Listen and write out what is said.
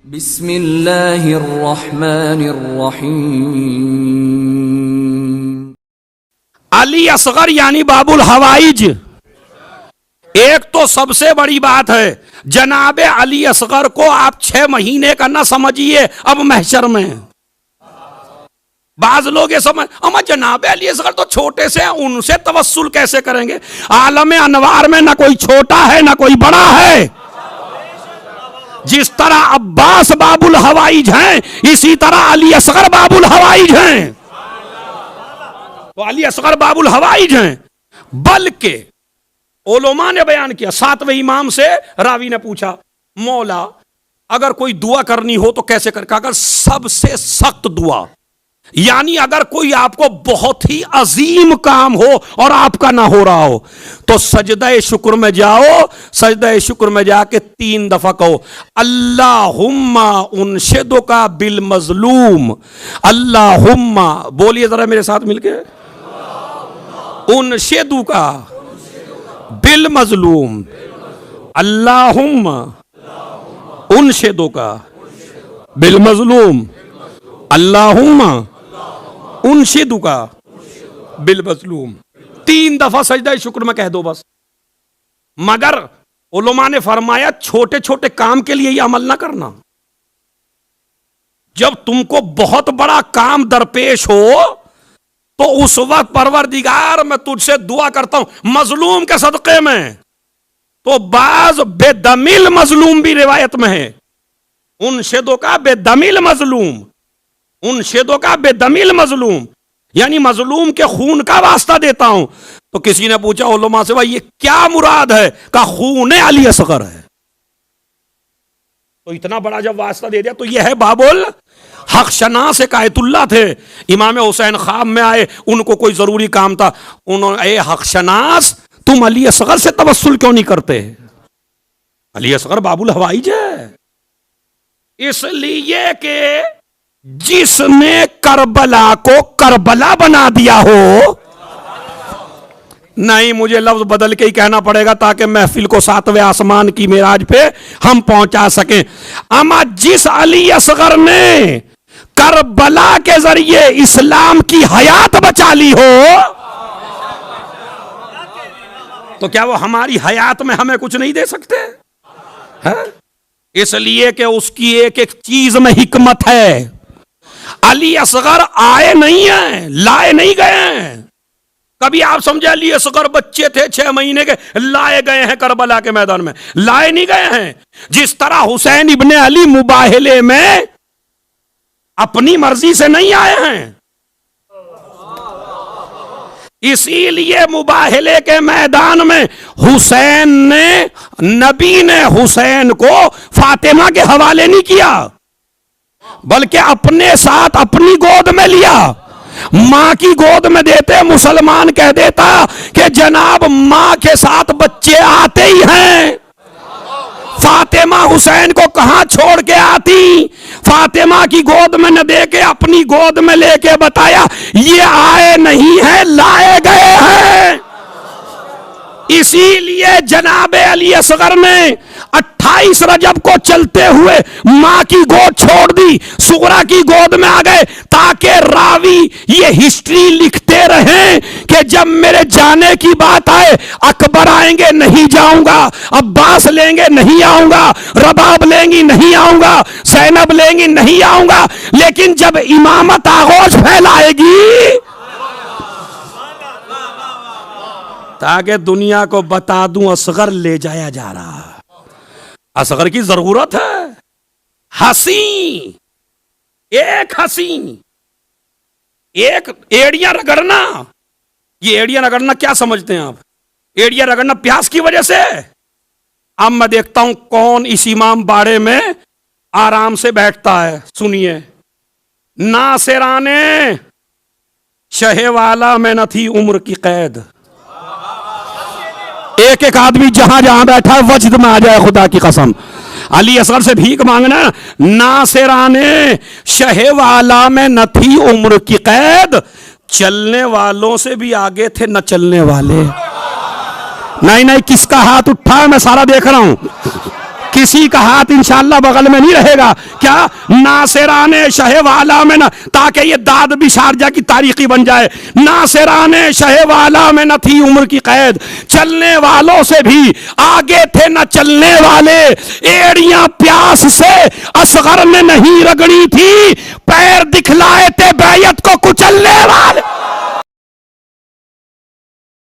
بسم اللہ الرحمن الرحیم۔ علی اصغر یعنی باب الحوائج۔ ایک تو سب سے بڑی بات ہے، جناب علی اصغر کو آپ 6 مہینے کا نہ سمجھیے اب محشر میں۔ بعض لوگ یہ سمجھ اما جناب علی اصغر تو چھوٹے سے ہیں، ان سے توسل کیسے کریں گے؟ عالم انوار میں نہ کوئی چھوٹا ہے نہ کوئی بڑا ہے۔ جس طرح عباس باب الحوائج ہیں، اسی طرح علی اصغر باب الحوائج ہیں۔ تو علی اصغر باب الحوائج ہیں، بلکہ علماء نے بیان کیا، 7ویں امام سے راوی نے پوچھا مولا اگر کوئی دعا کرنی ہو تو کیسے کر؟ اگر سب سے سخت دعا، یعنی اگر کوئی آپ کو بہت ہی عظیم کام ہو اور آپ کا نہ ہو رہا ہو تو سجدہ شکر میں جاؤ، سجدہ شکر میں جا کے 3 دفعہ کہو اللہم انشدک بالمظلوم، اللہم، بولیے ذرا میرے ساتھ مل کے، انشدک بالمظلوم، اللہم انشدک بالمظلوم، اللہم انشدک بالمظلوم۔ 3 دفعہ سجدہ شکر میں کہہ دو بس۔ مگر علماء نے فرمایا چھوٹے چھوٹے کام کے لیے یہ عمل نہ کرنا۔ جب تم کو بہت بڑا کام درپیش ہو تو اس وقت پروردگار میں تجھ سے دعا کرتا ہوں مظلوم کے صدقے میں۔ تو بعض بے دمیل مظلوم بھی روایت میں ہے، انشدو کا بے دمیل مظلوم، انشدو کا بے دمیل مظلوم، یعنی مظلوم کے خون کا واسطہ دیتا ہوں۔ تو کسی نے پوچھا علماء سے بھائی یہ کیا مراد ہے؟ کہ خون علی اصغر ہے۔ تو اتنا بڑا جب واسطہ دے دیا تو یہ ہے باب الحق شناس ایک آیت اللہ تھے، امام حسین خواب میں آئے، ان کو کوئی ضروری کام تھا، انہوں نے اے حق شناس تم علی اصغر سے توسل کیوں نہیں کرتے؟ علی اصغر باب الحوائج ہے، اس لیے کہ جس نے کربلا کو کربلا بنا دیا ہو، نہیں مجھے لفظ بدل کے ہی کہنا پڑے گا تاکہ محفل کو 7ویں آسمان کی معراج پہ ہم پہنچا سکیں۔ اما جس علی اصغر نے کربلا کے ذریعے اسلام کی حیات بچا لی ہو تو کیا وہ ہماری حیات میں ہمیں کچھ نہیں دے سکتے؟ اس لیے کہ اس کی ایک ایک چیز میں حکمت ہے۔ علی اصغر آئے نہیں ہیں، لائے نہیں گئے ہیں۔ کبھی آپ سمجھے علی اصغر بچے تھے 6 مہینے کے لائے گئے ہیں کربلا کے میدان میں؟ لائے نہیں گئے ہیں۔ جس طرح حسین ابن علی مباہلے میں اپنی مرضی سے نہیں آئے ہیں، اسی لیے مباہلے کے میدان میں حسین نے، نبی نے حسین کو فاطمہ کے حوالے نہیں کیا بلکہ اپنے ساتھ اپنی گود میں لیا۔ ماں کی گود میں دیتے مسلمان کہہ دیتا کہ جناب ماں کے ساتھ بچے آتے ہی ہیں۔ فاطمہ حسین کو کہاں چھوڑ کے آتی؟ فاطمہ کی گود میں نہ دے کے اپنی گود میں لے کے بتایا یہ آئے نہیں ہیں، لائے گئے ہیں۔ اسی لیے جناب علی اصغر نے 28 رجب کو چلتے ہوئے ماں کی گود چھوڑ دی، صغرا کی گود میں آ گئے تاکہ راوی یہ ہسٹری لکھتے رہیں کہ جب میرے جانے کی بات آئے اکبر آئیں گے نہیں جاؤں گا، عباس لیں گے نہیں آؤں گا، رباب لیں گی نہیں آؤں گا، زینب لیں گی نہیں آؤں گا، لیکن جب امامت آغوش پھیلائے گی تاکہ دنیا کو بتا دوں اصغر لے جایا جا رہا ہے، اصغر کی ضرورت ہے۔ حسین، ایک حسین، ایک ایڑیاں رگڑنا، یہ ایڑیاں رگڑنا کیا سمجھتے ہیں آپ؟ ایڑیاں رگڑنا پیاس کی وجہ سے؟ اب میں دیکھتا ہوں کون اس امام باڑے میں آرام سے بیٹھتا ہے، سنیے۔ ناصرانے شہ والا میں نہ تھی عمر کی قید، ایک ایک آدمی جہاں جہاں بیٹھا ہے وجد میں آ جائے خدا کی قسم۔ علی اصغر سے بھیک مانگنا، ناصرانے شہ والا میں نہ تھی عمر کی قید، چلنے والوں سے بھی آگے تھے نہ چلنے والے۔ نہیں کس کا ہاتھ اٹھا ہے میں سارا دیکھ رہا ہوں۔ کسی کا ہاتھ انشاءاللہ بغل میں نہیں رہے گا. کیا ناصران شہ والا میں نہ, تاکہ یہ داد بھی شارجہ کی تاریخی بن جائے. ناصران شہ والا میں نہ تھی عمر کی قید, چلنے والوں سے بھی آگے تھے نہ چلنے والے. ایڑیاں پیاس سے اصغر نے نہیں رگڑی تھی, پیر دکھلائے تھے بیعت کو کچلنے والے.